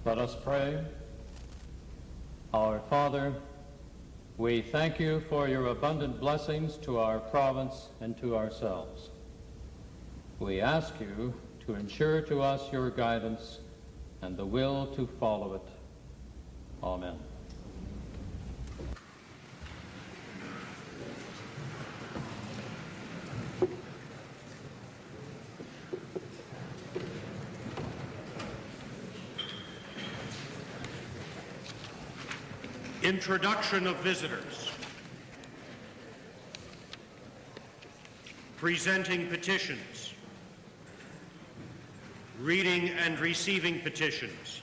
Let us pray. Our Father, we thank you for your abundant blessings to our province and to ourselves. We ask you to ensure to us your guidance and the will to follow it. Amen. Introduction of visitors. Presenting petitions. Reading and receiving petitions.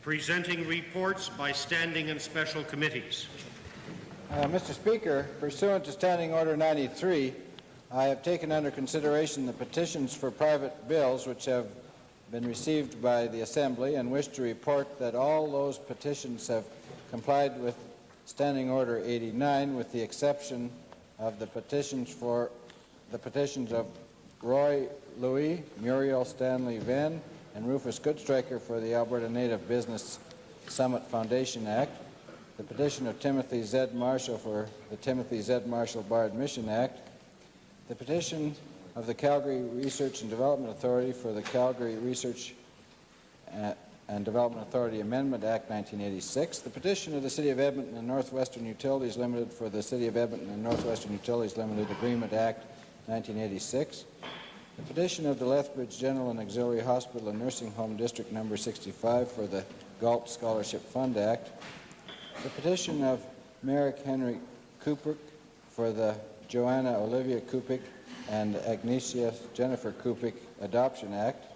Presenting reports by standing and special committees. Mr. Speaker, pursuant to Standing Order 93, I have taken under consideration the petitions for private bills which have been received by the Assembly and wish to report that all those petitions have complied with Standing Order 89 with the exception of the petitions of Roy Louis, Muriel Stanley Venn, and Rufus Goodstriker for the Alberta Native Business Summit Foundation Act, the petition of Timothy Z. Marshall for the Timothy Z. Marshall Bard Mission Act, the petition of the Calgary Research and Development Authority for the Calgary Research and Development Authority Amendment Act 1986, the petition of the City of Edmonton and Northwestern Utilities Limited for the City of Edmonton and Northwestern Utilities Limited Agreement Act 1986, the petition of the Lethbridge General and Auxiliary Hospital and Nursing Home District Number 65 for the Galt Scholarship Fund Act, the petition of Merrick Henry Kupik for the Joanna Olivia Kupik and Agnesia Jennifer Kupik Adoption Act,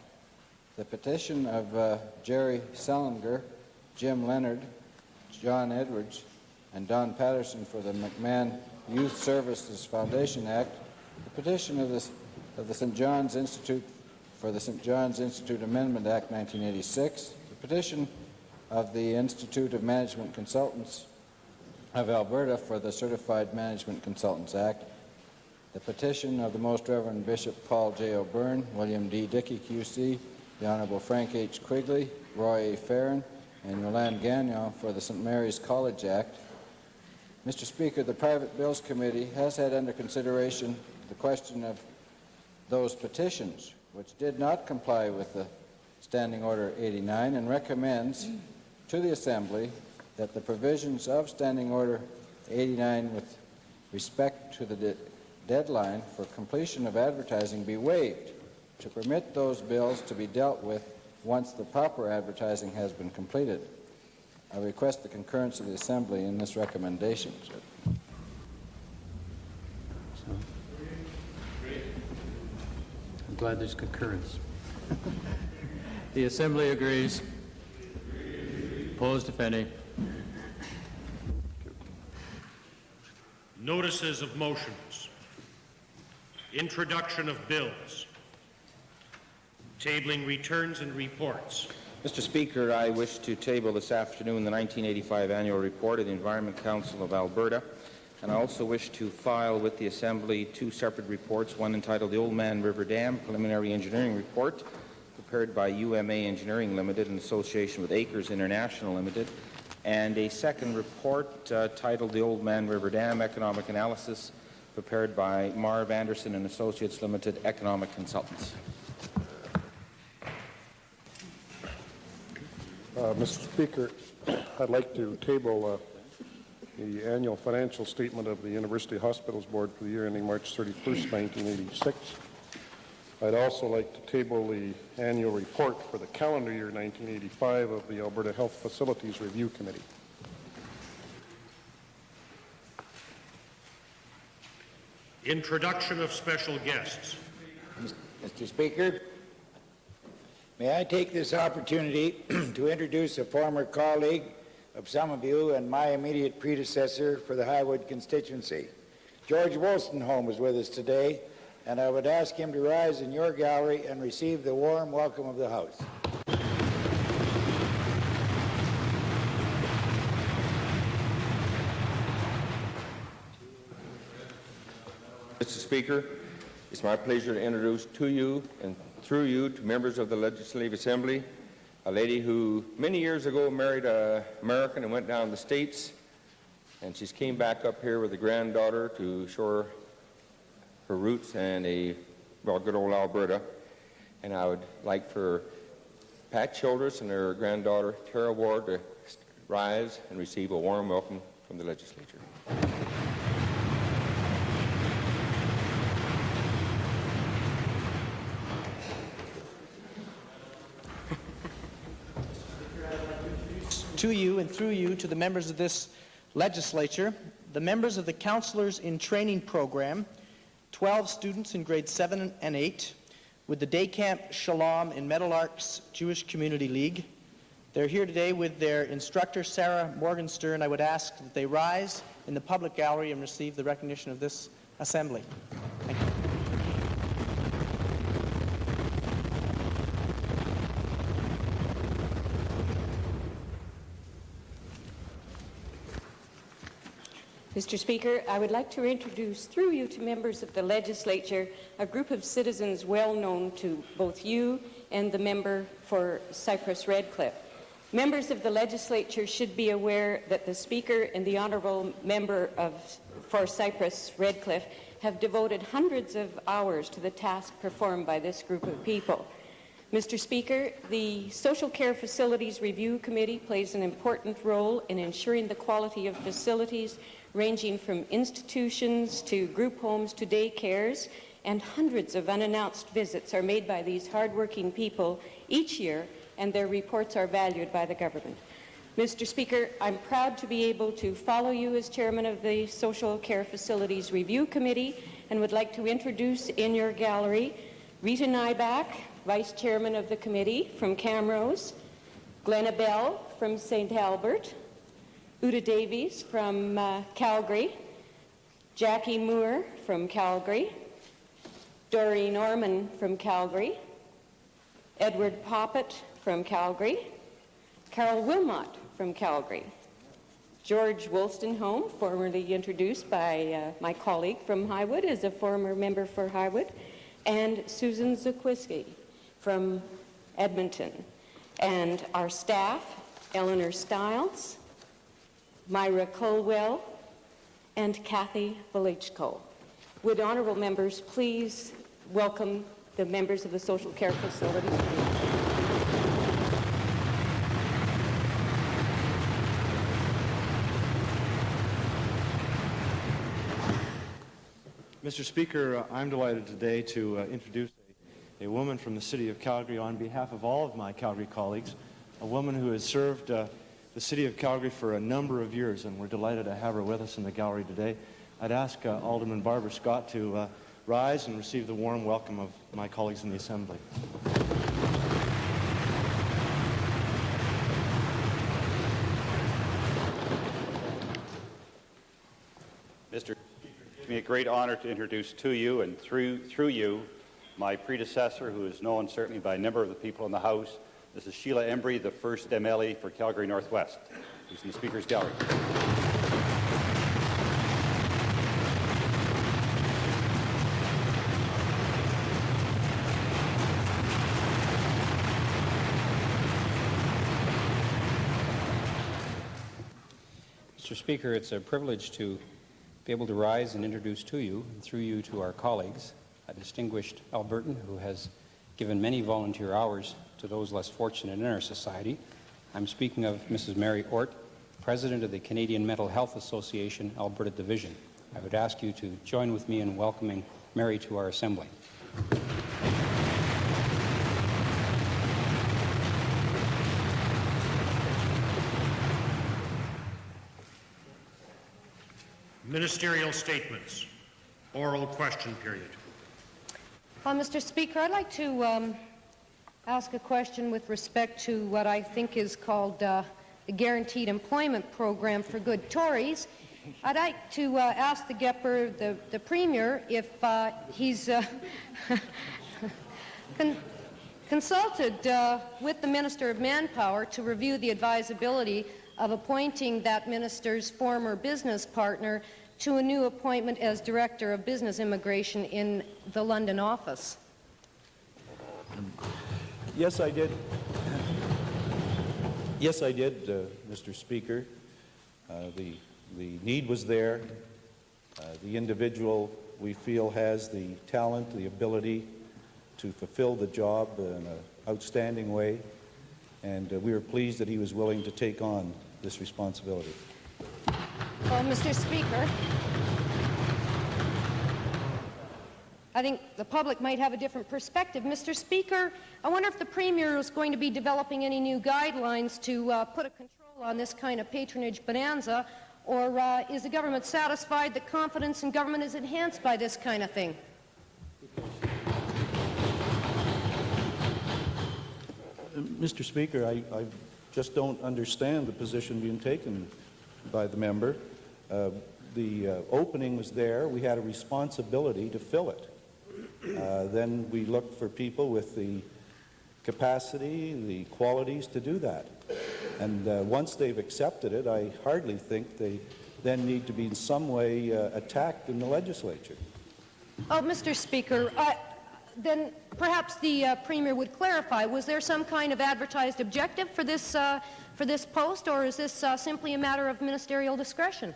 the petition of Jerry Selinger, Jim Leonard, John Edwards, and Don Patterson for the McMahon Youth Services Foundation Act, the petition of the St. John's Institute for the St. John's Institute Amendment Act 1986, the petition of the Institute of Management Consultants of Alberta for the Certified Management Consultants Act, the petition of the Most Reverend Bishop Paul J. O'Byrne, William D. Dickey, QC, the Honorable Frank H. Quigley, Roy A. Farron, and Yolande Gagnon for the St. Mary's College Act. Mr. Speaker, the Private Bills Committee has had under consideration the question of those petitions which did not comply with the Standing Order 89 and recommends to the Assembly that the provisions of Standing Order 89 with respect to the deadline for completion of advertising be waived to permit those bills to be dealt with once the proper advertising has been completed. I request the concurrence of the Assembly in this recommendation. I'm glad there's concurrence. The Assembly agrees. Opposed, if any. Notices of motions. Introduction of bills. Tabling returns and reports. Mr. Speaker, I wish to table this afternoon the 1985 annual report of the Environment Council of Alberta, and I also wish to file with the Assembly two separate reports, one entitled the Oldman River Dam Preliminary Engineering Report, prepared by UMA Engineering Limited in association with Acres International Limited, and a second report titled the Oldman River Dam Economic Analysis, prepared by Marv Anderson and Associates Limited Economic Consultants. Mr. Speaker, I'd like to table the annual financial statement of the University Hospitals Board for the year ending March 31st, 1986. I'd also like to table the annual report for the calendar year 1985 of the Alberta Health Facilities Review Committee. Introduction of special guests. Mr. Speaker, may I take this opportunity to introduce a former colleague of some of you and my immediate predecessor for the Highwood constituency. George Wolstenholme is with us today, and I would ask him to rise in your gallery and receive the warm welcome of the House. Mr. Speaker, it's my pleasure to introduce to you and through you to members of the Legislative Assembly a lady who many years ago married an American and went down to the States, and she's came back up here with a granddaughter to show her roots and good old Alberta. And I would like for Pat Childress and her granddaughter Tara Ward to rise and receive a warm welcome from the legislature. To you and through you to the members of this legislature, the members of the Counselors in Training Program, 12 students in grades 7 and 8, with the Day Camp Shalom in Meadowlarks Jewish Community League. They're here today with their instructor, Sarah Morgenstern. I would ask that they rise in the public gallery and receive the recognition of this assembly. Thank you. Mr. Speaker, I would like to introduce through you to members of the legislature a group of citizens well known to both you and the member for Cypress Redcliffe. Members of the legislature should be aware that the Speaker and the honourable member for Cypress Redcliffe have devoted hundreds of hours to the task performed by this group of people. Mr. Speaker, the Social Care Facilities Review Committee plays an important role in ensuring the quality of facilities ranging from institutions to group homes to daycares, and hundreds of unannounced visits are made by these hardworking people each year, and their reports are valued by the government. Mr. Speaker, I'm proud to be able to follow you as chairman of the Social Care Facilities Review Committee, and would like to introduce in your gallery Rita Nyback, vice chairman of the committee from Camrose, Glenna Bell from St. Albert, Uta Davies from Calgary, Jackie Moore from Calgary, Doreen Norman from Calgary, Edward Poppet from Calgary, Carol Wilmot from Calgary, George Wollstonholme, formerly introduced by my colleague from Highwood as a former member for Highwood, and Susan Zakwiski from Edmonton. And our staff, Eleanor Stiles, Myra Colwell, and Kathy Velichko. Would honourable members please welcome the members of the Social Care Facilities? Mr. Speaker, I'm delighted today to introduce a woman from the City of Calgary on behalf of all of my Calgary colleagues, a woman who has served the City of Calgary for a number of years, and we're delighted to have her with us in the gallery today. I'd ask Alderman Barbara Scott to rise and receive the warm welcome of my colleagues in the Assembly. Mr. Speaker, it gives me a great honor to introduce to you and through you my predecessor, who is known certainly by a number of the people in the House. This is Sheila Embry, the first MLA for Calgary Northwest, who's in the Speaker's gallery. Mr. Speaker, it's a privilege to be able to rise and introduce to you, and through you to our colleagues, a distinguished Albertan who has given many volunteer hours to those less fortunate in our society. I'm speaking of Mrs. Mary Ort, President of the Canadian Mental Health Association, Alberta Division. I would ask you to join with me in welcoming Mary to our Assembly. Ministerial statements. Oral question period. Mr. Speaker, I'd like to ask a question with respect to what I think is called the Guaranteed Employment Program for Good Tories. I'd like to ask the Gepper, the Premier, if he's consulted with the Minister of Manpower to review the advisability of appointing that minister's former business partner to a new appointment as Director of Business Immigration in the London office. Yes, I did. Yes, I did, Mr. Speaker. The need was there. The individual, we feel, has the talent, the ability to fulfill the job in an outstanding way, and we were pleased that he was willing to take on this responsibility. Well, Mr. Speaker, I think the public might have a different perspective. Mr. Speaker, I wonder if the Premier is going to be developing any new guidelines to put a control on this kind of patronage bonanza, or is the government satisfied that confidence in government is enhanced by this kind of thing? Mr. Speaker, I just don't understand the position being taken by the member. The opening was there. We had a responsibility to fill it. Then we looked for people with the capacity, the qualities to do that. And once they've accepted it, I hardly think they then need to be in some way attacked in the legislature. Oh, Mr. Speaker, then perhaps the Premier would clarify. Was there some kind of advertised objective for this post, or is this simply a matter of ministerial discretion?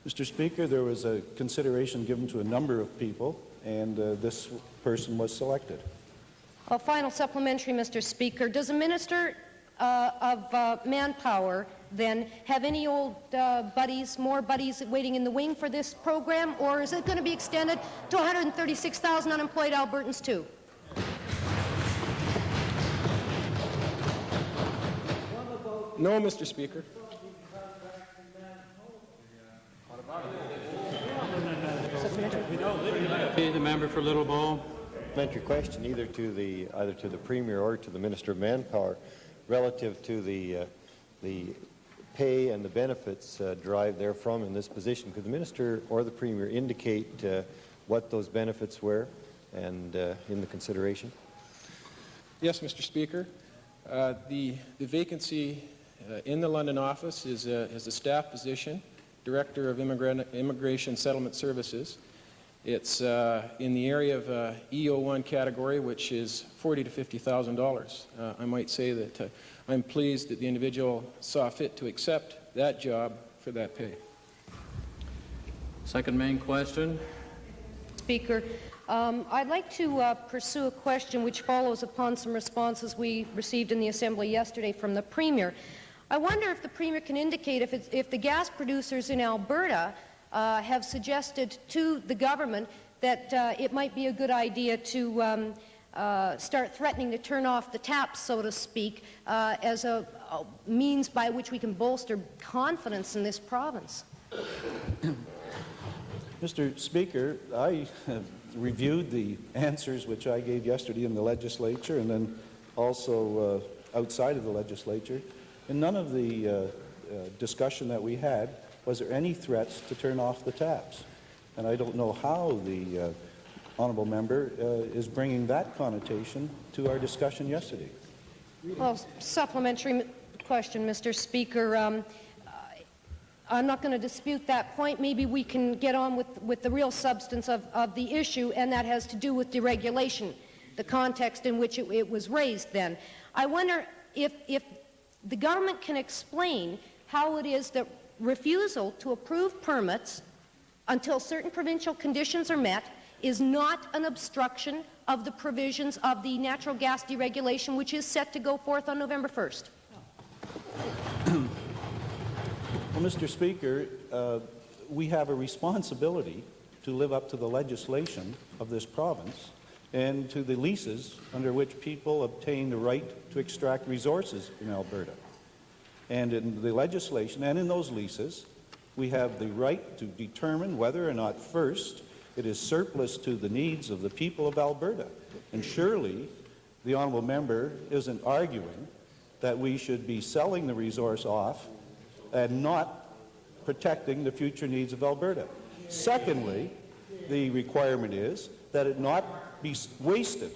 Mr. Speaker, there was a consideration given to a number of people, and this person was selected. A final supplementary, Mr. Speaker. Does a minister of manpower then have any old buddies, more buddies waiting in the wing for this program, or is it going to be extended to 136,000 unemployed Albertans too? No, Mr. Speaker. The member for Little Bow. Supplementary question either to the Premier or to the Minister of Manpower relative to the pay and the benefits derived therefrom in this position. Could the Minister or the Premier indicate what those benefits were and in the consideration? Yes, Mr. Speaker. The vacancy in the London office is a staff position, Director of Immigration Settlement Services. It's in the area of EO1 category, which is $40,000 to $50,000. I might say that I'm pleased that the individual saw fit to accept that job for that pay. Second main question. Speaker, I'd like to pursue a question which follows upon some responses we received in the Assembly yesterday from the Premier. I wonder if the Premier can indicate if the gas producers in Alberta have suggested to the government that it might be a good idea to start threatening to turn off the taps, so to speak, as a means by which we can bolster confidence in this province. Mr. Speaker, I have reviewed the answers which I gave yesterday in the legislature and then also outside of the legislature. In none of the discussion that we had was there any threats to turn off the taps. And I don't know how the honourable member is bringing that connotation to our discussion yesterday. Well, supplementary question, Mr. Speaker. I'm not going to dispute that point. Maybe we can get on with the real substance of the issue, and that has to do with deregulation, the context in which it was raised then. I wonder if the government can explain how it is that refusal to approve permits until certain provincial conditions are met is not an obstruction of the provisions of the natural gas deregulation, which is set to go forth on November 1st. Well, Mr. Speaker, we have a responsibility to live up to the legislation of this province and to the leases under which people obtain the right to extract resources in Alberta. And in the legislation and in those leases, we have the right to determine whether or not, first, it is surplus to the needs of the people of Alberta. And surely the honourable member isn't arguing that we should be selling the resource off and not protecting the future needs of Alberta. Secondly, the requirement is that it not be wasted.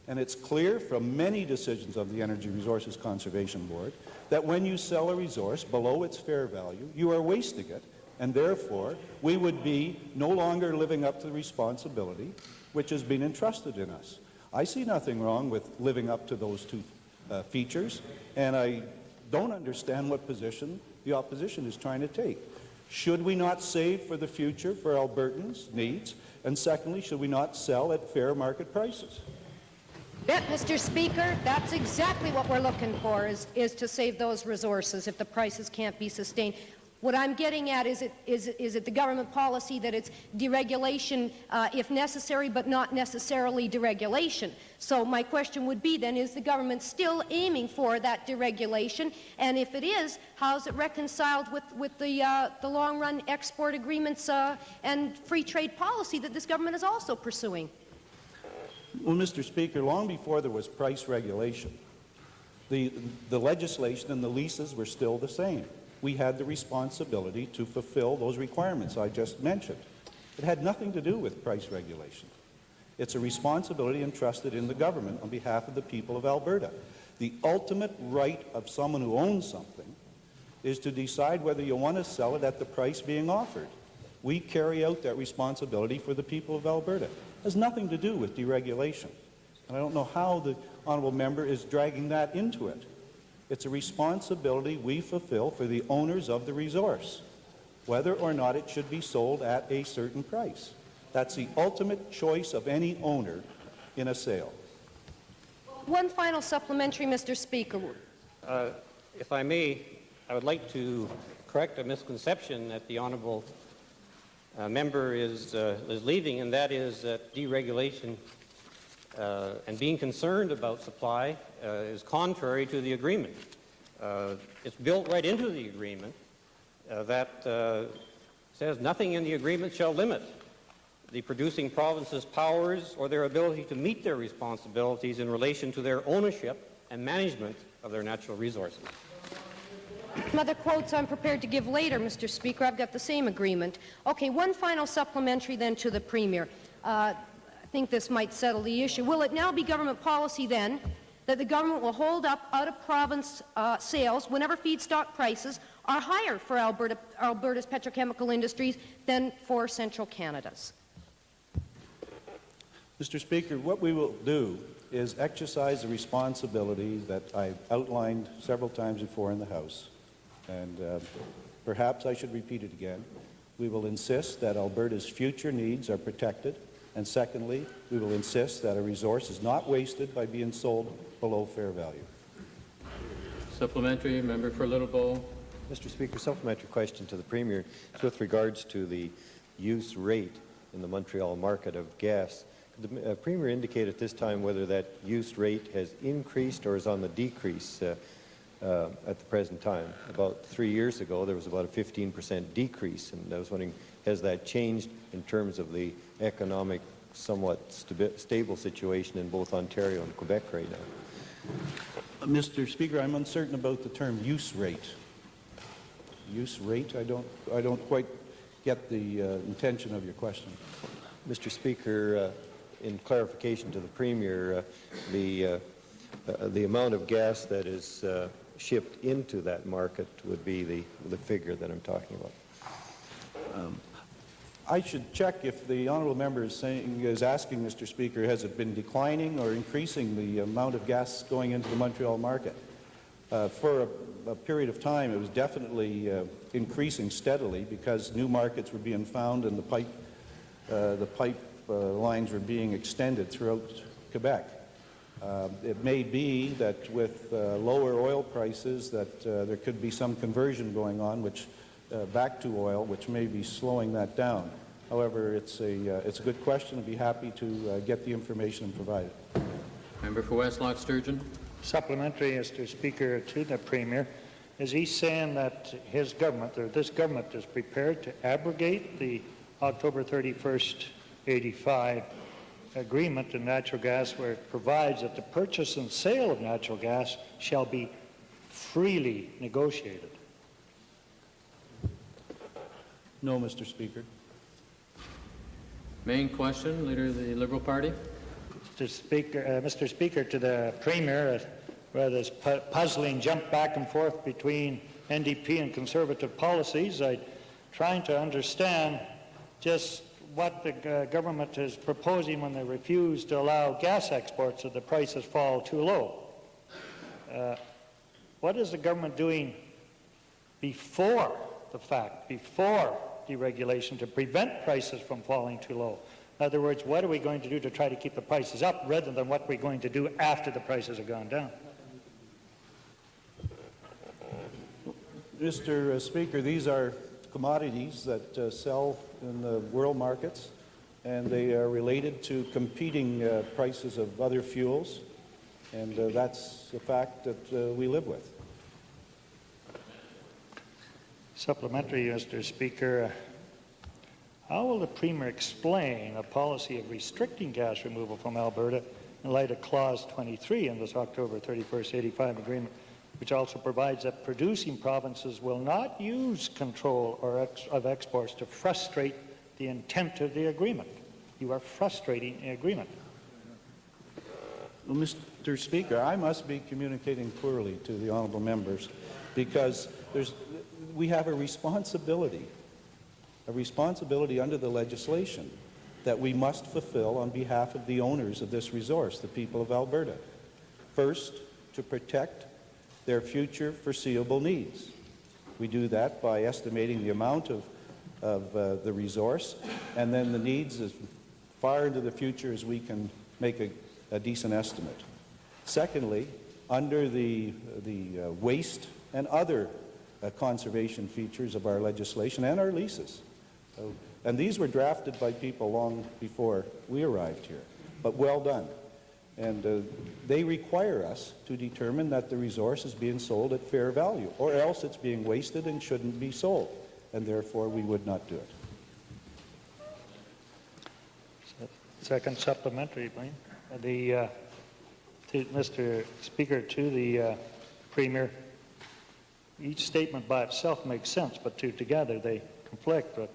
And it's clear from many decisions of the Energy Resources Conservation Board that when you sell a resource below its fair value, you are wasting it, and therefore we would be no longer living up to the responsibility which has been entrusted in us. I see nothing wrong with living up to those two features, and I don't understand what position the opposition is trying to take. Should we not save for the future for Albertans' needs? And secondly, should we not sell at fair market prices? Yeah, Mr. Speaker, that's exactly what we're looking for, is to save those resources if the prices can't be sustained. What I'm getting at is it the government policy that it's deregulation if necessary, but not necessarily deregulation? So my question would be then, is the government still aiming for that deregulation? And if it is, how is it reconciled with the long-run export agreements and free trade policy that this government is also pursuing? Well, Mr. Speaker, long before there was price regulation, the legislation and the leases were still the same. We had the responsibility to fulfill those requirements I just mentioned. It had nothing to do with price regulation. It's a responsibility entrusted in the government on behalf of the people of Alberta. The ultimate right of someone who owns something is to decide whether you want to sell it at the price being offered. We carry out that responsibility for the people of Alberta. It has nothing to do with deregulation. And I don't know how the honourable member is dragging that into it. It's a responsibility we fulfill for the owners of the resource, whether or not it should be sold at a certain price. That's the ultimate choice of any owner in a sale. One final supplementary, Mr. Speaker. If I may, I would like to correct a misconception that the honourable member is leaving, and that is that deregulation and being concerned about supply is contrary to the agreement. It's built right into the agreement that says nothing in the agreement shall limit the producing province's powers or their ability to meet their responsibilities in relation to their ownership and management of their natural resources. Some other quotes I'm prepared to give later, Mr. Speaker. I've got the same agreement. Okay, one final supplementary then to the Premier. I think this might settle the issue. Will it now be government policy then that the government will hold up out-of-province sales whenever feedstock prices are higher for Alberta's petrochemical industries than for central Canada's? Mr. Speaker, what we will do is exercise the responsibility that I've outlined several times before in the House, and perhaps I should repeat it again. We will insist that Alberta's future needs are protected, and secondly, we will insist that a resource is not wasted by being sold below fair value. Supplementary, member for Little Bow. Mr. Speaker, supplementary question to the Premier. It's with regards to the use rate in the Montreal market of gas. Could the Premier indicate at this time whether that use rate has increased or is on the decrease at the present time? About 3 years ago, there was about a 15% decrease, and I was wondering, has that changed in terms of the economic, somewhat stable situation in both Ontario and Quebec right now? Mr. Speaker, I'm uncertain about the term use rate. Use rate? I don't quite get the intention of your question. Mr. Speaker, in clarification to the Premier, the amount of gas that is shipped into that market would be the figure that I'm talking about. I should check if the honourable member is asking, Mr. Speaker, has it been declining or increasing the amount of gas going into the Montreal market? For a period of time, it was definitely increasing steadily because new markets were being found and the pipe lines were being extended throughout Quebec. It may be that with lower oil prices that there could be some conversion going on, which back to oil, which may be slowing that down. However, it's a good question. I'd be happy to get the information and provide it. Member for Westlock Sturgeon. Supplementary, Mr. Speaker, to the Premier. Is he saying that his government, or this government, is prepared to abrogate the October 31st, 85 agreement in natural gas where it provides that the purchase and sale of natural gas shall be freely negotiated? No, Mr. Speaker. Main question, Leader of the Liberal Party. Mr. Speaker, to the Premier, where this puzzling jump back and forth between NDP and Conservative policies, I'm trying to understand just what the government is proposing when they refuse to allow gas exports if the prices fall too low. what is the government doing before the fact, before deregulation, to prevent prices from falling too low? In other words, what are we going to do to try to keep the prices up rather than what we're going to do after the prices have gone down? Mr. Speaker, these are commodities that sell in the world markets, and they are related to competing prices of other fuels, and that's a fact that we live with. Supplementary, Mr. Speaker. How will the Premier explain a policy of restricting gas removal from Alberta in light of Clause 23 in this October 31st, 85 agreement, which also provides that producing provinces will not use control of exports to frustrate the intent of the agreement? You are frustrating the agreement. Well, Mr. Speaker, I must be communicating poorly to the honourable members, because we have a responsibility under the legislation that we must fulfill on behalf of the owners of this resource, the people of Alberta. First, to protect their future foreseeable needs. We do that by estimating the amount of the resource, and then the needs as far into the future as we can make a decent estimate. Secondly, under the waste and other conservation features of our legislation and our leases. And these were drafted by people long before we arrived here, but well done. And they require us to determine that the resource is being sold at fair value, or else it's being wasted and shouldn't be sold, and therefore we would not do it. Second supplementary, please. Mr. Speaker, to the Premier, each statement by itself makes sense, but together they conflict. But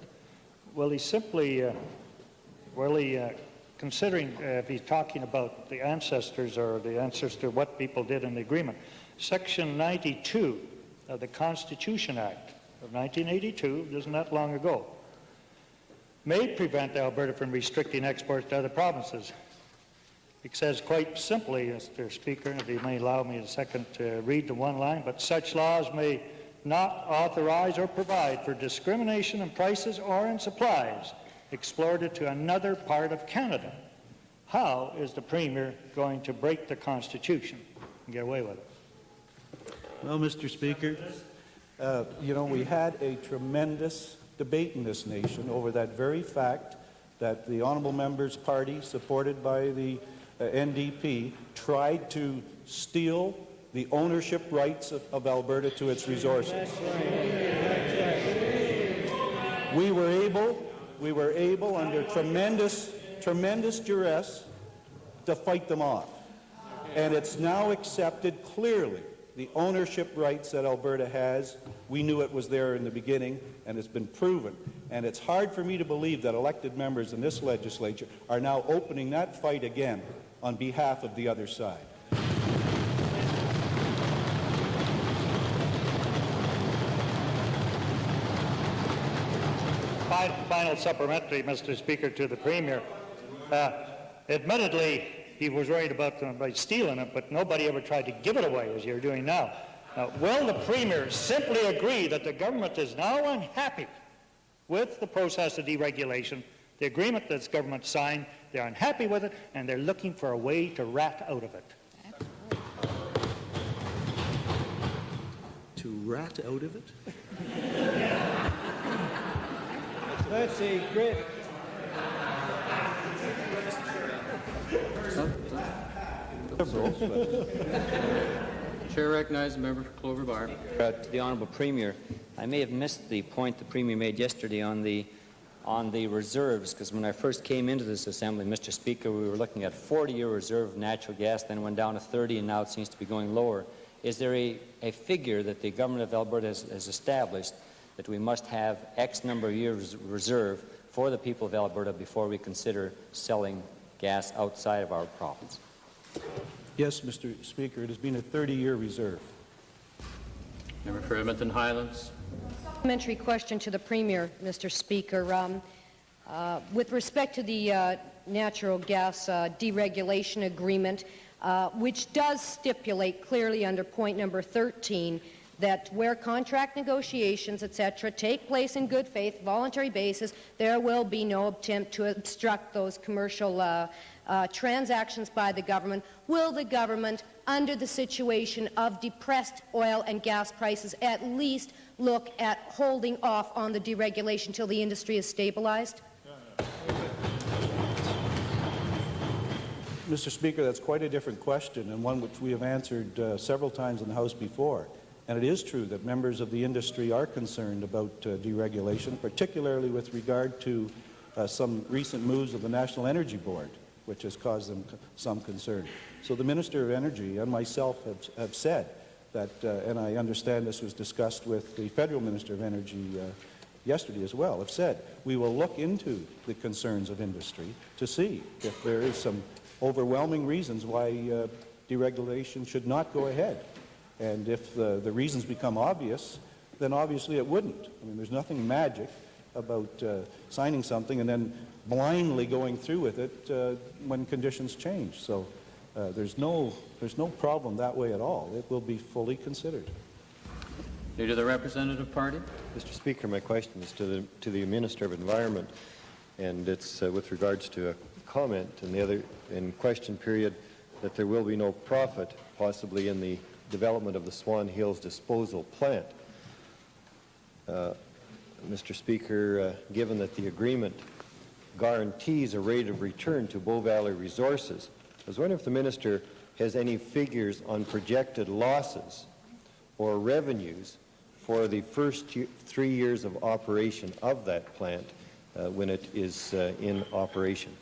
will he simply, considering if he's talking about the ancestors or the answers to what people did in the agreement, Section 92 of the Constitution Act of 1982, isn't that long ago, may prevent Alberta from restricting exports to other provinces. It says quite simply, Mr. Speaker, if you may allow me a second to read the one line, but such laws may not authorize or provide for discrimination in prices or in supplies exported to another part of Canada. How is the Premier going to break the Constitution and get away with it? Well, Mr. Speaker, we had a tremendous debate in this nation over that very fact that the honourable member's party, supported by the NDP, tried to steal the ownership rights of Alberta to its resources. We were able under tremendous duress to fight them off. And it's now accepted clearly the ownership rights that Alberta has. We knew it was there in the beginning, and it's been proven. And it's hard for me to believe that elected members in this legislature are now opening that fight again on behalf of the other side. Final supplementary, Mr. Speaker, to the Premier. Admittedly, he was worried about stealing it, but nobody ever tried to give it away as you're doing now. Will the Premier simply agree that the government is now unhappy with the process of deregulation, the agreement that the government signed, they're unhappy with it, and they're looking for a way to rat out of it? To rat out of it? Let's see, great. Chair recognizes the member for Clover Bar. To the Honourable Premier, I may have missed the point the Premier made yesterday on the reserves, because when I first came into this Assembly, Mr. Speaker, we were looking at 40-year reserve of natural gas, then went down to 30, and now it seems to be going lower. Is there a figure that the Government of Alberta has established that we must have X number of years reserve for the people of Alberta before we consider selling gas outside of our province? Yes, Mr. Speaker, it has been a 30-year reserve. Member for Edmonton Highlands. Supplementary question to the Premier, Mr. Speaker. With respect to the natural gas deregulation agreement, which does stipulate clearly under point number 13 that where contract negotiations, etc., take place in good faith, voluntary basis, there will be no attempt to obstruct those commercial transactions by the government. Will the government, under the situation of depressed oil and gas prices, at least look at holding off on the deregulation till the industry is stabilized? Mr. Speaker, that's quite a different question, and one which we have answered several times in the House before. And it is true that members of the industry are concerned about deregulation, particularly with regard to some recent moves of the National Energy Board, which has caused them some concern. So the Minister of Energy and myself have said that, and I understand this was discussed with the Federal Minister of Energy yesterday as well, have said we will look into the concerns of industry to see if there is some overwhelming reasons why deregulation should not go ahead. And if the reasons become obvious, then obviously it wouldn't. I mean, there's nothing magic about signing something and then blindly going through with it when conditions change. So there's no problem that way at all. It will be fully considered. Leader of the representative party. Mr. Speaker, my question is to the Minister of Environment, and it's with regards to a comment in question period that there will be no profit possibly in the development of the Swan Hills disposal plant. Mr. Speaker, given that the agreement guarantees a rate of return to Bow Valley Resources, I was wondering if the Minister has any figures on projected losses or revenues for the first 3 years of operation of that plant when it is in operation.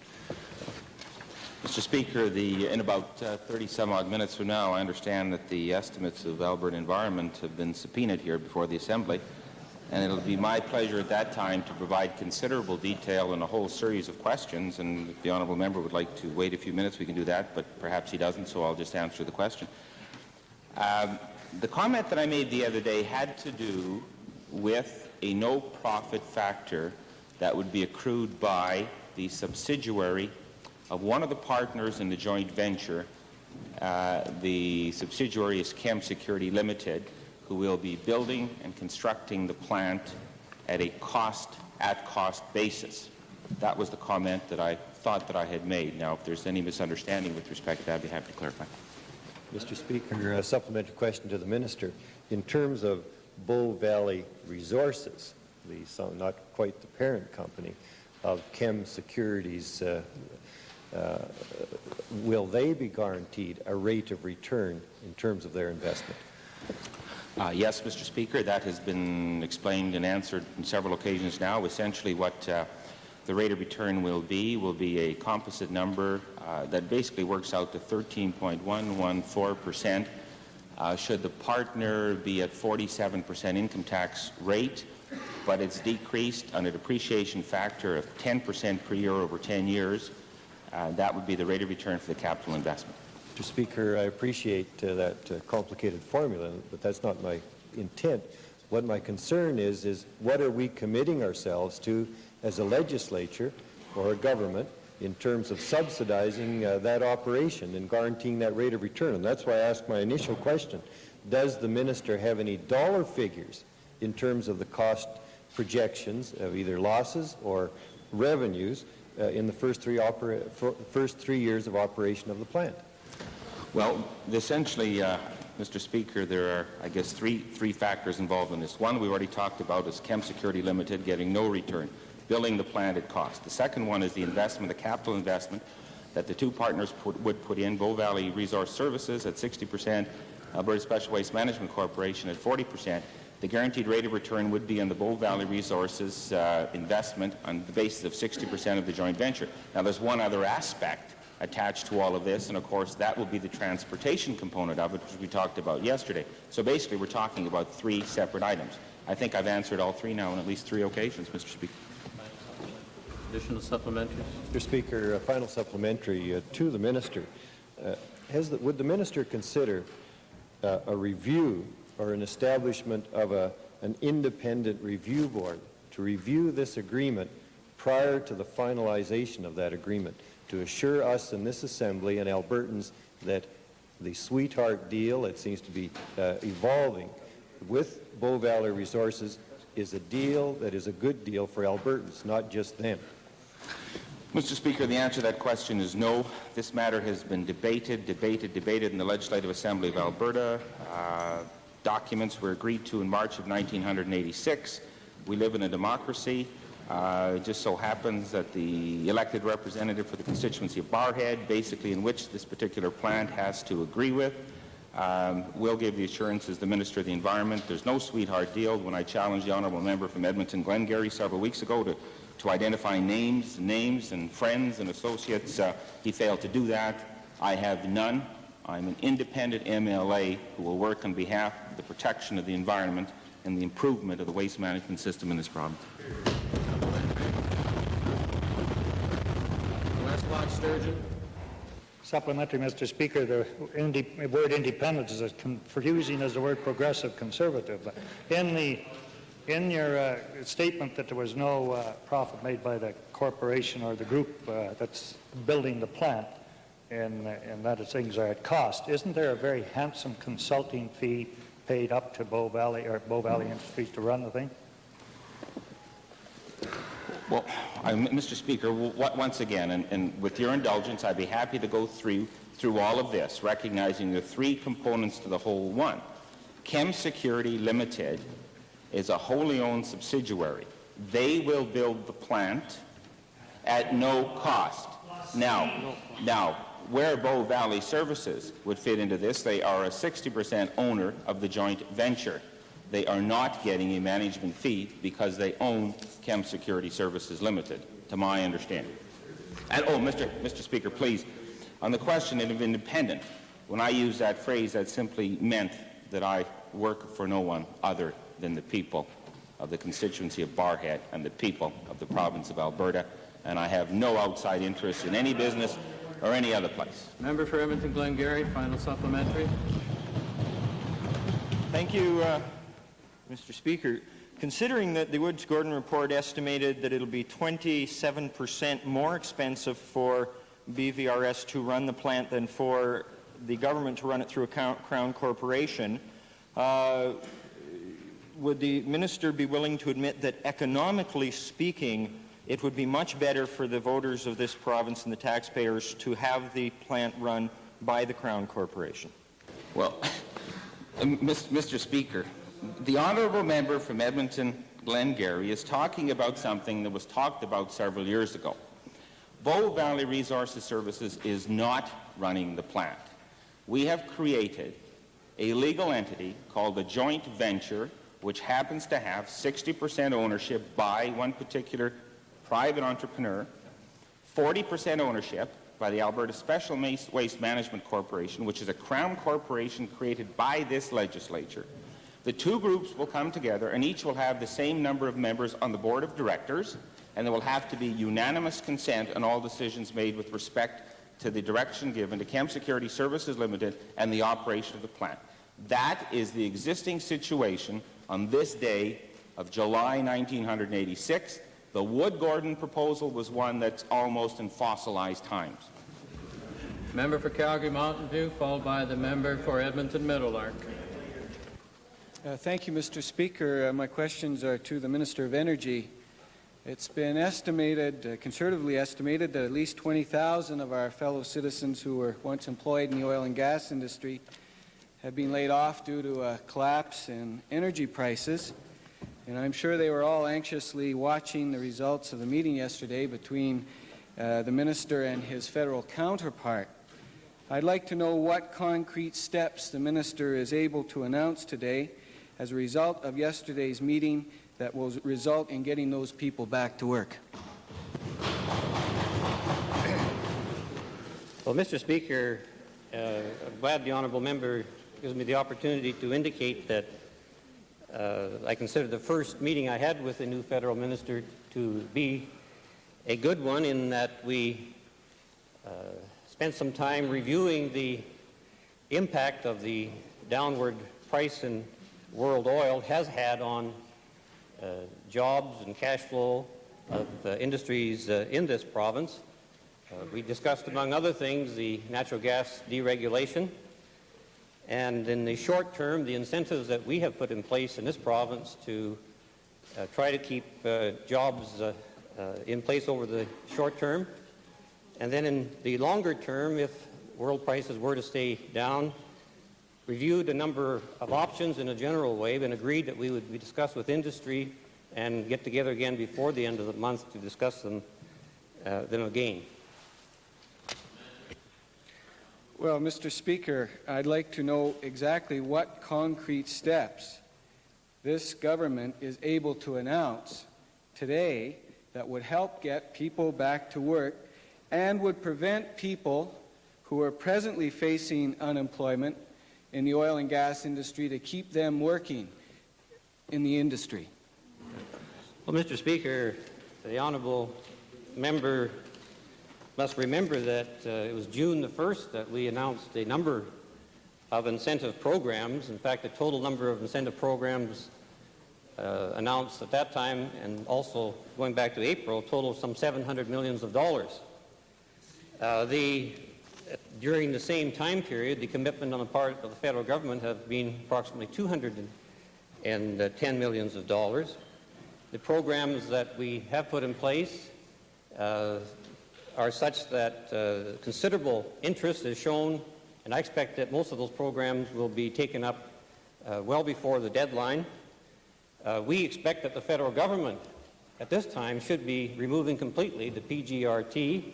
Mr. Speaker, in about 30-some-odd minutes from now, I understand that the estimates of Alberta Environment have been subpoenaed here before the Assembly, and it'll be my pleasure at that time to provide considerable detail in a whole series of questions, and if the honourable member would like to wait a few minutes, we can do that, but perhaps he doesn't, so I'll just answer the question. The comment that I made the other day had to do with a no-profit factor that would be accrued by the subsidiary of one of the partners in the joint venture. The subsidiary is Chem Security Limited, who will be building and constructing the plant at a cost basis. That was the comment that I thought that I had made. Now, if there's any misunderstanding with respect to that, I'd be happy to clarify. Mr. Speaker, a supplementary question to the Minister. In terms of Bow Valley Resources, not quite the parent company of Chem Security's, will they be guaranteed a rate of return in terms of their investment? Yes, Mr. Speaker, that has been explained and answered on several occasions now. Essentially what the rate of return will be a composite number that basically works out to 13.114%. Should the partner be at 47% income tax rate, but it's decreased on a depreciation factor of 10% per year over 10 years, that would be the rate of return for the capital investment. Mr. Speaker, I appreciate that complicated formula, but that's not my intent. What my concern is what are we committing ourselves to as a legislature or a government in terms of subsidizing that operation and guaranteeing that rate of return? And that's why I asked my initial question. Does the Minister have any dollar figures in terms of the cost projections of either losses or revenues in the first 3 years of operation of the plant? Well, essentially, Mr. Speaker, there are, I guess, three factors involved in this. One we already talked about is Chem Security Limited getting no return, building the plant at cost. The second one is the investment, the capital investment that the two partners would put in, Bow Valley Resource Services at 60%, Alberta Special Waste Management Corporation at 40%. The guaranteed rate of return would be on the Bow Valley Resources investment on the basis of 60% of the joint venture. Now, there's one other aspect attached to all of this, and of course that will be the transportation component of it, which we talked about yesterday. So basically we're talking about 3 separate items. I think I've answered all 3 now on at least 3 occasions, Mr. Speaker. Additional supplementary. Mr. Speaker, a final supplementary to the Minister. Would the Minister consider a review or an establishment of an independent review board to review this agreement prior to the finalization of that agreement, to assure us in this Assembly and Albertans that the sweetheart deal that seems to be evolving with Bow Valley Resources is a deal that is a good deal for Albertans, not just them? Mr. Speaker, the answer to that question is no. This matter has been debated in the Legislative Assembly of Alberta. Documents were agreed to in March of 1986. We live in a democracy. It just so happens that the elected representative for the constituency of Barrhead, basically in which this particular plant has to agree with, will give the assurance as the Minister of the Environment. There's no sweetheart deal. When I challenged the honourable member from Edmonton, Glengarry, several weeks ago to identify names and friends and associates, he failed to do that. I have none. I'm an independent MLA who will work on behalf of the protection of the environment and the improvement of the waste management system in this province. Sturgeon. Supplementary, Mr. Speaker, the word independence is as confusing as the word progressive conservative. In your statement that there was no profit made by the corporation or the group that's building the plant, and that things are at cost, isn't there a very handsome consulting fee paid up to Bow Valley Industries to run the thing? Well, Mr. Speaker, once again, and with your indulgence, I'd be happy to go through all of this, recognizing the three components to the whole one. Chem Security Limited is a wholly owned subsidiary. They will build the plant at no cost. Now, where Bow Valley Services would fit into this, they are a 60% owner of the joint venture. They are not getting a management fee because they own Chem Security Services Limited, to my understanding. And, Mr. Speaker, please, on the question of independent, when I use that phrase, that simply meant that I work for no one other than the people of the constituency of Barrhead and the people of the province of Alberta, and I have no outside interest in any business or any other place. Member for Edmonton Glengarry, final supplementary. Thank you, Mr. Speaker. Considering that the Woods-Gordon report estimated that it'll be 27% more expensive for BVRS to run the plant than for the government to run it through a Crown Corporation, would the minister be willing to admit that economically speaking, it would be much better for the voters of this province and the taxpayers to have the plant run by the Crown Corporation? Well, Mr. Speaker, the honourable member from Edmonton Glengarry is talking about something that was talked about several years ago. Bow Valley Resources Services is not running the plant. We have created a legal entity called a joint venture, which happens to have 60% ownership by one particular private entrepreneur, 40% ownership by the Alberta Special Waste Management Corporation, which is a Crown Corporation created by this legislature. The two groups will come together and each will have the same number of members on the board of directors, and there will have to be unanimous consent on all decisions made with respect to the direction given to Chem Security Services Limited and the operation of the plant. That is the existing situation on this day of July 1986. The Wood-Gordon proposal was one that's almost in fossilized times. Member for Calgary Mountain View, followed by the member for Edmonton Meadowlark. Thank you, Mr. Speaker. My questions are to the Minister of Energy. It's been estimated, conservatively estimated, that at least 20,000 of our fellow citizens who were once employed in the oil and gas industry have been laid off due to a collapse in energy prices. And I'm sure they were all anxiously watching the results of the meeting yesterday between the Minister and his federal counterpart. I'd like to know what concrete steps the Minister is able to announce today as a result of yesterday's meeting that will result in getting those people back to work. Well, Mr. Speaker, I'm glad the honourable member gives me the opportunity to indicate that I consider the first meeting I had with the new federal minister to be a good one, in that we spent some time reviewing the impact of the downward price in world oil has had on jobs and cash flow of industries in this province. We discussed, among other things, the natural gas deregulation, and in the short term, the incentives that we have put in place in this province to try to keep jobs in place over the short term. And then in the longer term, if world prices were to stay down, reviewed a number of options in a general way and agreed that we would discuss with industry and get together again before the end of the month to discuss them again. Well, Mr. Speaker, I'd like to know exactly what concrete steps this government is able to announce today that would help get people back to work and would prevent people who are presently facing unemployment in the oil and gas industry to keep them working in the industry. Well, Mr. Speaker, the honourable member must remember that it was June the 1st that we announced a number of incentive programs. In fact, the total number of incentive programs announced at that time, and also going back to April, total of some $700 million. During the same time period, the commitment on the part of the federal government has been approximately $210 million. The programs that we have put in place are such that considerable interest is shown, and I expect that most of those programs will be taken up well before the deadline. We expect that the federal government at this time should be removing completely the PGRT,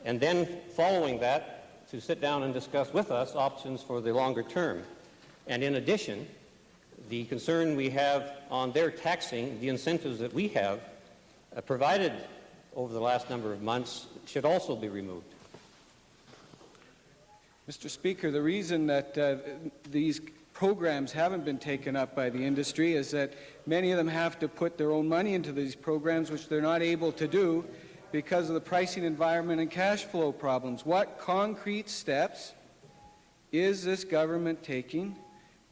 and then following that to sit down and discuss with us options for the longer term. And in addition, the concern we have on their taxing the incentives that we have provided over the last number of months should also be removed. Mr. Speaker, the reason that these programs haven't been taken up by the industry is that many of them have to put their own money into these programs, which they're not able to do because of the pricing environment and cash flow problems. What concrete steps is this government taking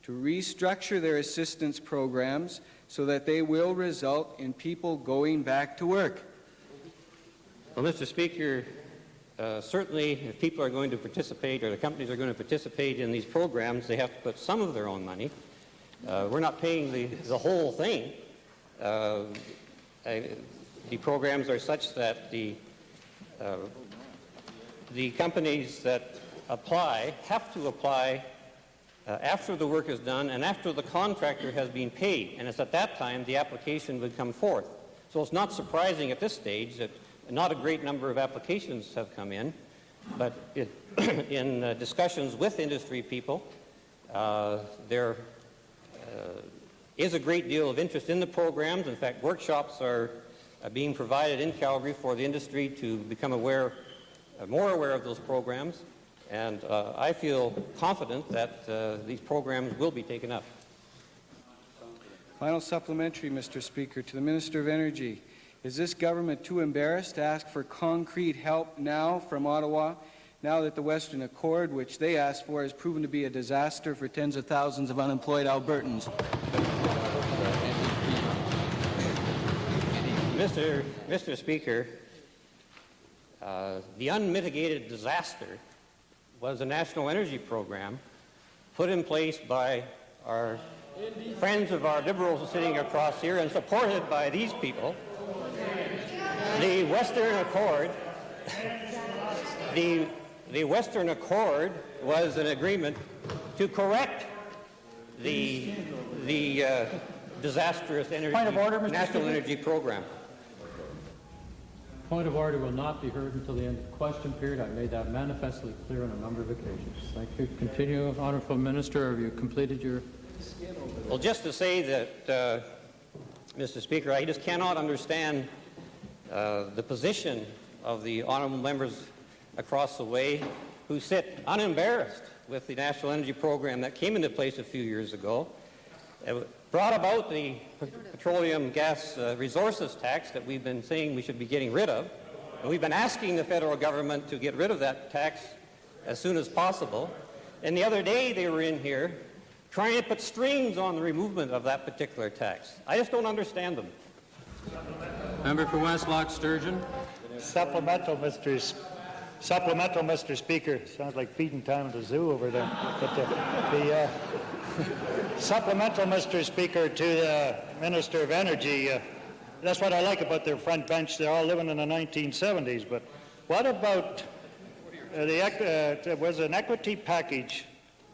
to restructure their assistance programs so that they will result in people going back to work? Well, Mr. Speaker, certainly if people are going to participate, or the companies are going to participate in these programs, they have to put some of their own money. We're not paying the whole thing. The programs are such that the companies that apply have to apply after the work is done and after the contractor has been paid, and it's at that time the application would come forth. So it's not surprising at this stage that not a great number of applications have come in, but in discussions with industry people, there is a great deal of interest in the programs. In fact, workshops are being provided in Calgary for the industry to become more aware of those programs, and I feel confident that these programs will be taken up. Final supplementary, Mr. Speaker, to the Minister of Energy. Is this government too embarrassed to ask for concrete help now from Ottawa, now that the Western Accord, which they asked for, has proven to be a disaster for tens of thousands of unemployed Albertans? Mr. Speaker, the unmitigated disaster was a national energy program put in place by our friends of our Liberals sitting across here and supported by these people. The Western Accord, the Western Accord was an agreement to correct the disastrous national energy program. Point of order will not be heard until the end of the question period. I've made that manifestly clear on a number of occasions. Thank you. Continue, Honourable Minister. Have you completed your... Well, just to say that, Mr. Speaker, I just cannot understand the position of the honourable members across the way who sit unembarrassed with the national energy program that came into place a few years ago. It brought about the petroleum gas resources tax that we've been saying we should be getting rid of. And we've been asking the federal government to get rid of that tax as soon as possible. And the other day they were in here trying to put strings on the removal of that particular tax. I just don't understand them. Member for West Loch Sturgeon. Supplemental, Mr. Speaker. Sounds like feeding time at the zoo over there. But supplemental, Mr. Speaker, to the Minister of Energy. That's what I like about their front bench. They're all living in the 1970s. But what about was an equity package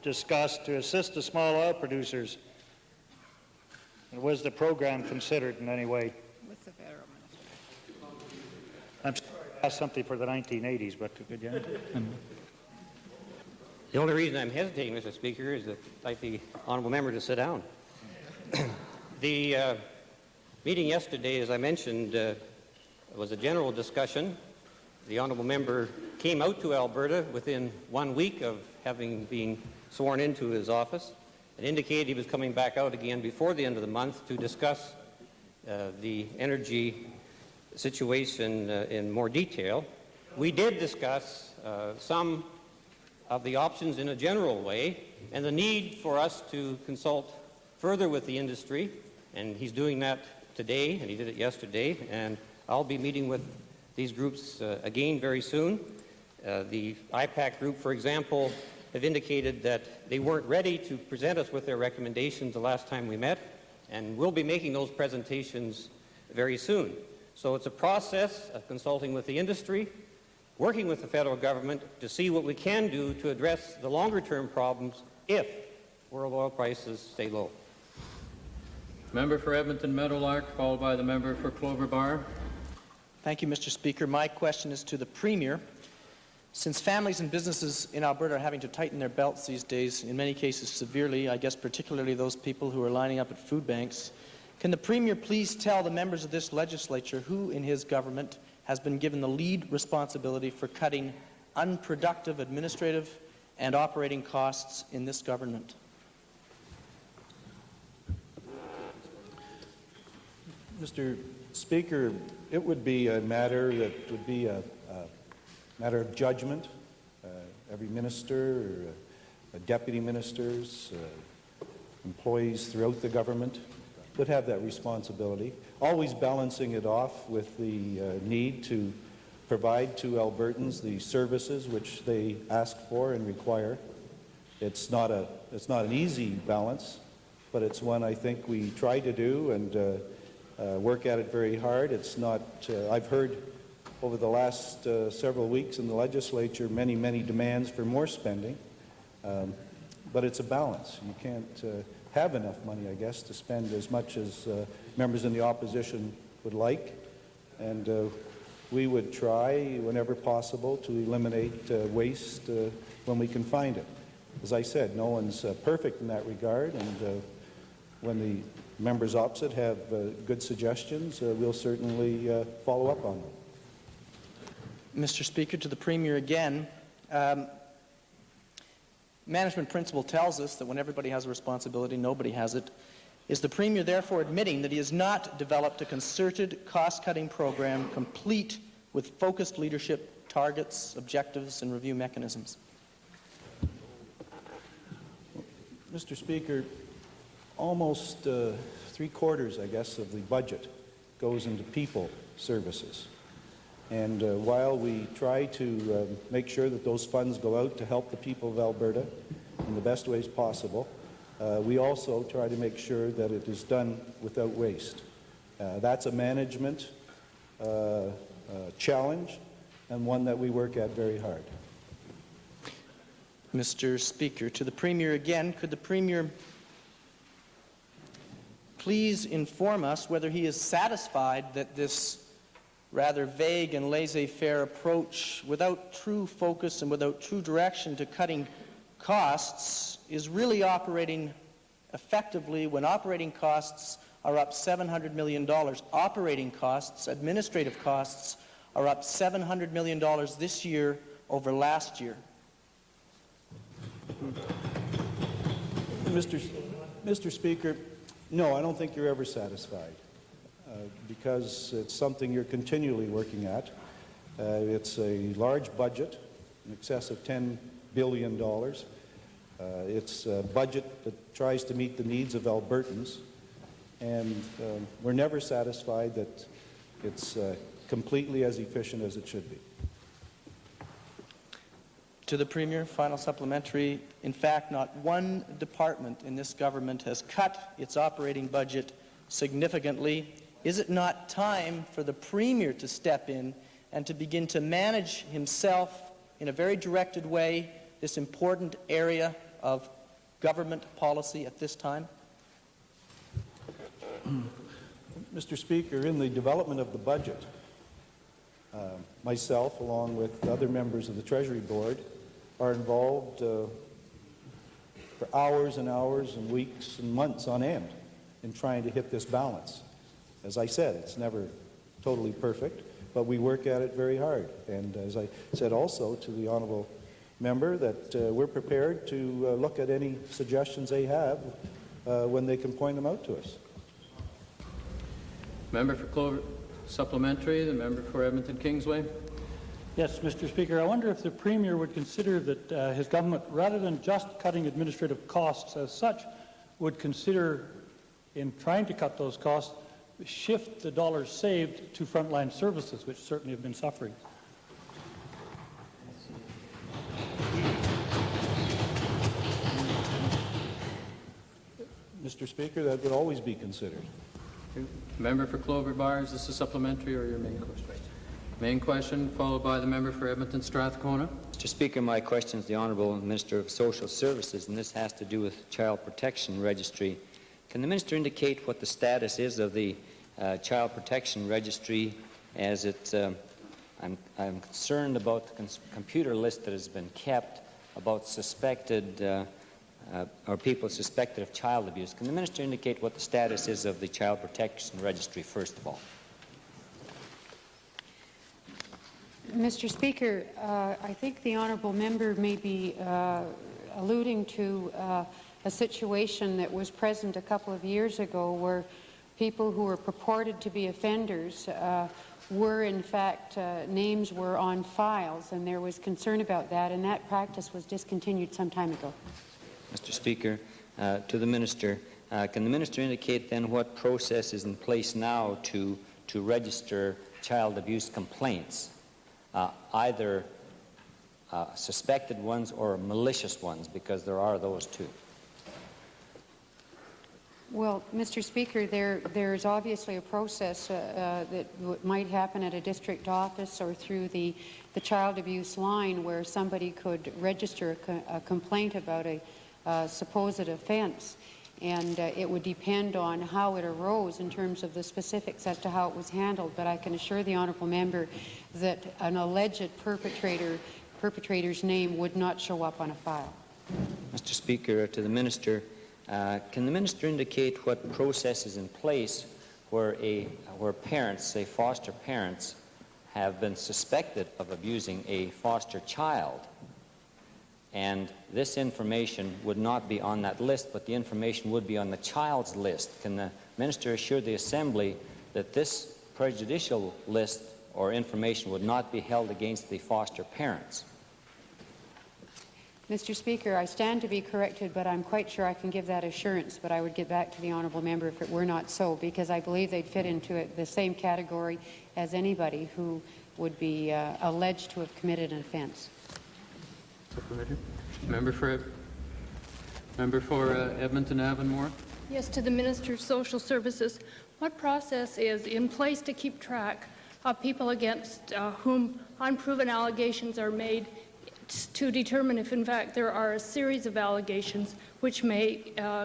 discussed to assist the small oil producers? And was the program considered in any way? With the federal minister. I'm sorry to ask something for the 1980s, but could you? The only reason I'm hesitating, Mr. Speaker, is that I'd like the honourable member to sit down. The meeting yesterday, as I mentioned, was a general discussion. The honourable member came out to Alberta within 1 week of having been sworn into his office and indicated he was coming back out again before the end of the month to discuss the energy situation in more detail. We did discuss some of the options in a general way and the need for us to consult further with the industry, and he's doing that today, and he did it yesterday, and I'll be meeting with these groups again very soon. The IPAC group, for example, have indicated that they weren't ready to present us with their recommendations the last time we met, and we'll be making those presentations very soon. So it's a process of consulting with the industry, working with the federal government to see what we can do to address the longer-term problems if world oil prices stay low. Member for Edmonton Meadowlark, followed by the member for Clover Bar. Thank you, Mr. Speaker. My question is to the Premier. Since families and businesses in Alberta are having to tighten their belts these days, in many cases severely, I guess particularly those people who are lining up at food banks, can the Premier please tell the members of this legislature who in his government has been given the lead responsibility for cutting unproductive administrative and operating costs in this government? Mr. Speaker, it would be a matter that would be a matter of judgment. Every minister, or deputy ministers, employees throughout the government would have that responsibility, always balancing it off with the need to provide to Albertans the services which they ask for and require. It's not an easy balance, but it's one I think we try to do and work at it very hard. It's not, I've heard over the last several weeks in the legislature many demands for more spending, but it's a balance. You can't have enough money, I guess, to spend as much as members in the opposition would like, and we would try whenever possible to eliminate waste when we can find it. As I said, no one's perfect in that regard, and when the members opposite have good suggestions, we'll certainly follow up on them. Mr. Speaker, to the Premier again. Management principle tells us that when everybody has a responsibility, nobody has it. Is the Premier therefore admitting that he has not developed a concerted cost-cutting program complete with focused leadership, targets, objectives, and review mechanisms? Mr. Speaker, almost three-quarters, I guess, of the budget goes into people services. And while we try to make sure that those funds go out to help the people of Alberta in the best ways possible, we also try to make sure that it is done without waste. That's a management challenge and one that we work at very hard. Mr. Speaker, to the Premier again, could the Premier please inform us whether he is satisfied that this rather vague and laissez-faire approach without true focus and without true direction to cutting costs is really operating effectively when operating costs are up $700 million. Operating costs, administrative costs, are up $700 million this year over last year. Mr. Speaker, no, I don't think you're ever satisfied. Because it's something you're continually working at. It's a large budget, in excess of $10 billion. It's a budget that tries to meet the needs of Albertans, and we're never satisfied that it's completely as efficient as it should be. To the Premier, final supplementary. In fact, not one department in this government has cut its operating budget significantly. Is it not time for the Premier to step in and to begin to manage himself in a very directed way this important area of government policy at this time? Mr. Speaker, in the development of the budget, myself, along with other members of the Treasury Board, are involved for hours and hours and weeks and months on end in trying to hit this balance. As I said, it's never totally perfect, but we work at it very hard. And as I said also to the honourable member, that we're prepared to look at any suggestions they have when they can point them out to us. Member for Clover Supplementary, the member for Edmonton Kingsway. Yes, Mr. Speaker, I wonder if the Premier would consider that his government, rather than just cutting administrative costs as such, would consider, in trying to cut those costs, shift the dollars saved to frontline services, which certainly have been suffering. Mr. Speaker, that would always be considered. Member for Clover Bar, is this a supplementary or your main question? Main question, followed by the member for Edmonton Strathcona. Mr. Speaker, my question is the Honourable Minister of Social Services, and this has to do with Child Protection Registry. Can the Minister indicate what the status is of the Child Protection Registry, as it, I'm concerned about the computer list that has been kept about suspected or people suspected of child abuse. Can the Minister indicate what the status is of the Child Protection Registry, first of all? Mr. Speaker, I think the honourable member may be alluding to a situation that was present a couple of years ago where people who were purported to be offenders were in fact, names were on files, and there was concern about that, and that practice was discontinued some time ago. Mr. Speaker, to the Minister, can the Minister indicate then what process is in place now to register child abuse complaints, either suspected ones or malicious ones, because there are those too? Well, Mr. Speaker, there's obviously a process that might happen at a district office or through the child abuse line where somebody could register a complaint about a supposed offense, and it would depend on how it arose in terms of the specifics as to how it was handled. But I can assure the honourable member that an alleged perpetrator's name would not show up on a file. Mr. Speaker, to the Minister, can the Minister indicate what process is in place where parents, say foster parents, have been suspected of abusing a foster child, and this information would not be on that list, but the information would be on the child's list? Can the Minister assure the Assembly that this prejudicial list or information would not be held against the foster parents? Mr. Speaker, I stand to be corrected, but I'm quite sure I can give that assurance, but I would get back to the honourable member if it were not so, because I believe they'd fit into the same category as anybody who would be alleged to have committed an offence. Member for Edmonton Avonmore. Yes, to the Minister of Social Services. What process is in place to keep track of people against whom unproven allegations are made, to determine if in fact there are a series of allegations which may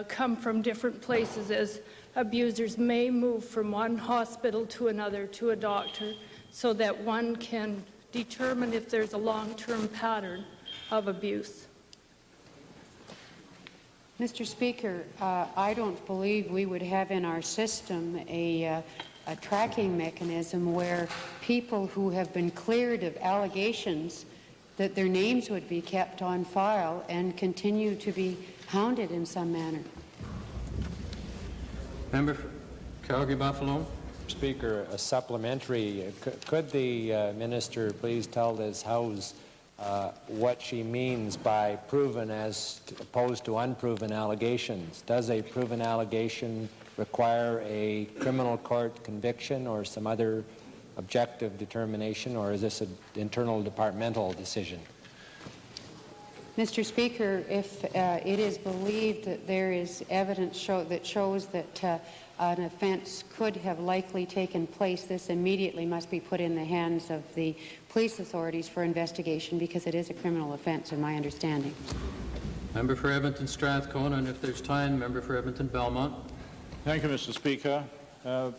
come from different places, as abusers may move from one hospital to another to a doctor, so that one can determine if there's a long-term pattern of abuse? Mr. Speaker, I don't believe we would have in our system a tracking mechanism where people who have been cleared of allegations, that their names would be kept on file and continue to be hounded in some manner. Member for Calgary-Buffalo. Speaker, a supplementary. Could the Minister please tell this House what she means by proven as opposed to unproven allegations? Does a proven allegation require a criminal court conviction or some other objective determination, or is this an internal departmental decision? Mr. Speaker, if it is believed that there is evidence that shows that an offence could have likely taken place, this immediately must be put in the hands of the police authorities for investigation, because it is a criminal offence, in my understanding. Member for Edmonton Strathcona, and if there's time, member for Edmonton Belmont. Thank you, Mr. Speaker.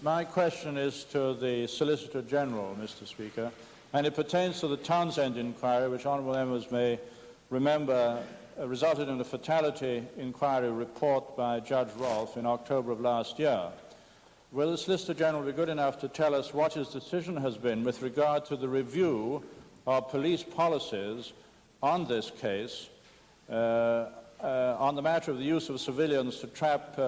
My question is to the Solicitor General, Mr. Speaker, and it pertains to the Townsend inquiry, which honourable members may remember resulted in a fatality inquiry report by Judge Rolfe in October of last year. Will the Solicitor General be good enough to tell us what his decision has been with regard to the review of police policies on this case, on the matter of the use of civilians to trap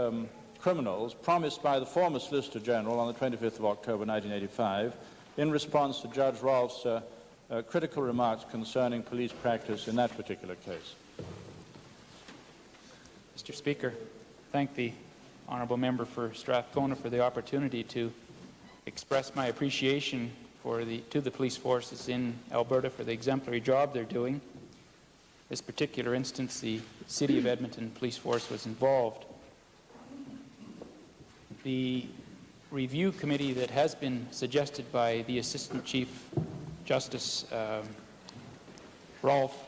criminals, promised by the former Solicitor General on the 25th of October 1985 in response to Judge Rolfe's critical remarks concerning police practice in that particular case? Mr. Speaker, thank the honourable member for Strathcona for the opportunity to express my appreciation to the police forces in Alberta for the exemplary job they're doing. This particular instance, the City of Edmonton Police Force was involved. The review committee that has been suggested by the Assistant Chief Justice Rolfe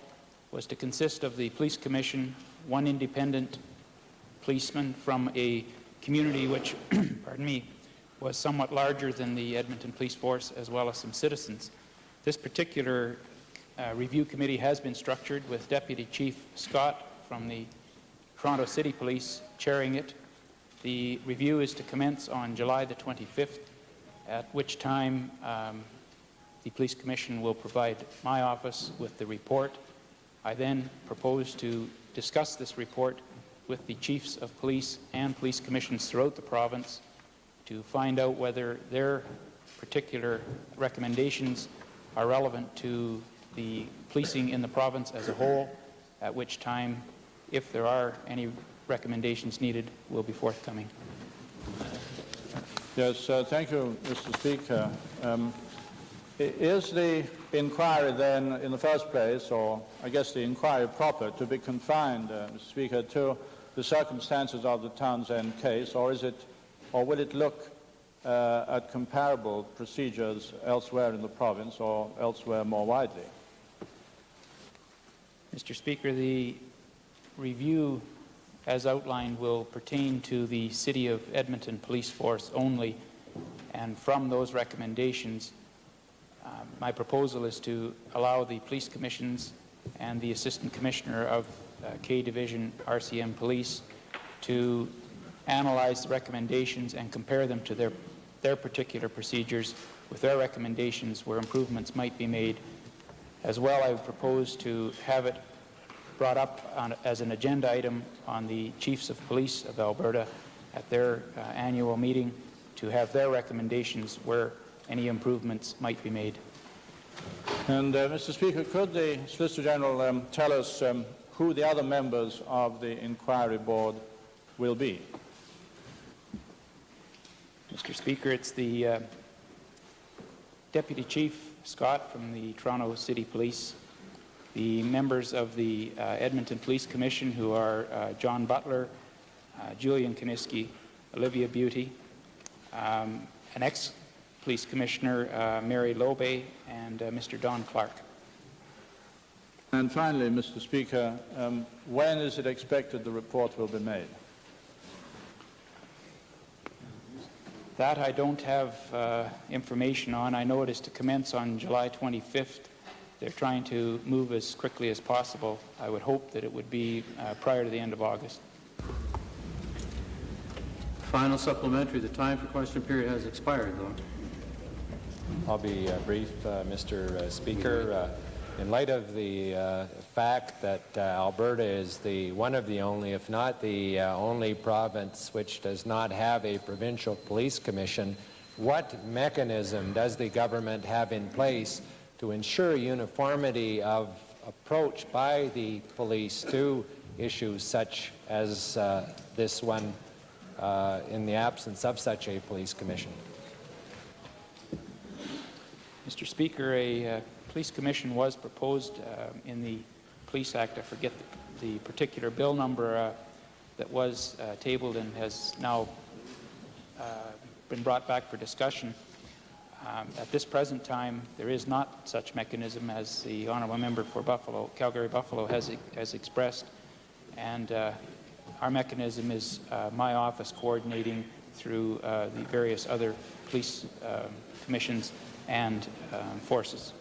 was to consist of the Police Commission, one independent policeman from a community which, pardon me, was somewhat larger than the Edmonton Police Force, as well as some citizens. This particular review committee has been structured with Deputy Chief Scott from the Toronto City Police chairing it. The review is to commence on July the 25th, at which time the Police Commission will provide my office with the report. I then propose to discuss this report with the chiefs of police and police commissions throughout the province to find out whether their particular recommendations are relevant to the policing in the province as a whole, at which time, if there are any recommendations needed, will be forthcoming. Yes, thank you, Mr. Speaker. Is the inquiry then, in the first place, or I guess the inquiry proper, to be confined, Mr. Speaker, to the circumstances of the Townsend case, or will it look at comparable procedures elsewhere in the province or elsewhere more widely? Mr. Speaker, the review, as outlined, will pertain to the City of Edmonton Police Force only, and from those recommendations, my proposal is to allow the police commissions and the Assistant Commissioner of K Division RCM Police to analyze the recommendations and compare them to their particular procedures with their recommendations where improvements might be made. As well, I would propose to have it brought up as an agenda item on the Chiefs of Police of Alberta at their annual meeting to have their recommendations where any improvements might be made. And Mr. Speaker, could the Solicitor General tell us who the other members of the inquiry board will be? Mr. Speaker, it's the Deputy Chief Scott from the Toronto City Police, the members of the Edmonton Police Commission, who are John Butler, Julian Kaniski, Olivia Beauty, an ex-police commissioner, Mary Lobe, and Mr. Don Clark. And finally, Mr. Speaker, when is it expected the report will be made? That I don't have information on. I know it is to commence on July 25th. They're trying to move as quickly as possible. I would hope that it would be prior to the end of August. Final supplementary. The time for question period has expired, though. I'll be brief, Mr. Speaker. In light of the fact that Alberta is one of the only, if not the only province which does not have a provincial police commission, what mechanism does the government have in place to ensure uniformity of approach by the police to issues such as this one in the absence of such a police commission? Mr. Speaker, a police commission was proposed in the Police Act. I forget the particular bill number that was tabled and has now been brought back for discussion. At this present time, there is not such mechanism as the honourable member for Buffalo, Calgary-Buffalo has expressed, and our mechanism is my office coordinating through the various other police commissions and forces.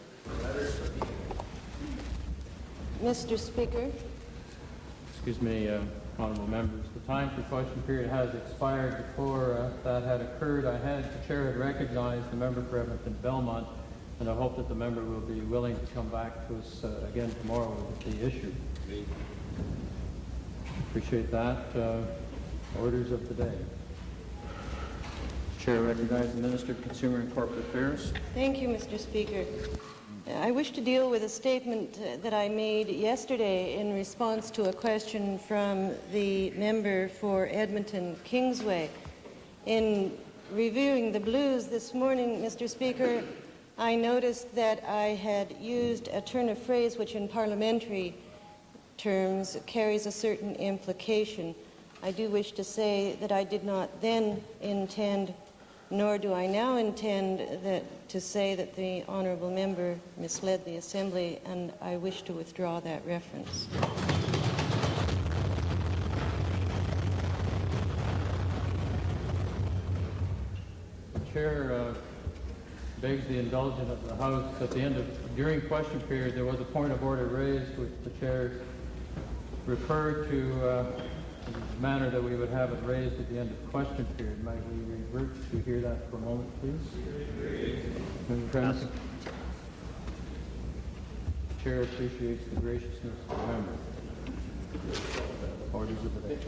Mr. Speaker. Excuse me, honourable members. The time for question period has expired. Before that had occurred, the chair had recognized the member for Edmonton Belmont, and I hope that the member will be willing to come back to us again tomorrow with the issue. Appreciate that. Orders of the day. Chair recognizes the Minister of Consumer and Corporate Affairs. Thank you, Mr. Speaker. I wish to deal with a statement that I made yesterday in response to a question from the member for Edmonton Kingsway. In reviewing the Blues this morning, Mr. Speaker, I noticed that I had used a turn of phrase which in parliamentary terms carries a certain implication. I do wish to say that I did not then intend, nor do I now intend, to say that the honourable member misled the Assembly, and I wish to withdraw that reference. The Chair begs the indulgence of the House. At the end during question period, there was a point of order raised which the Chair referred to the manner that we would have it raised at the end of question period. Might we revert to hear that for a moment, please? Member Prentice. The Chair appreciates the graciousness of the member. Orders of the day.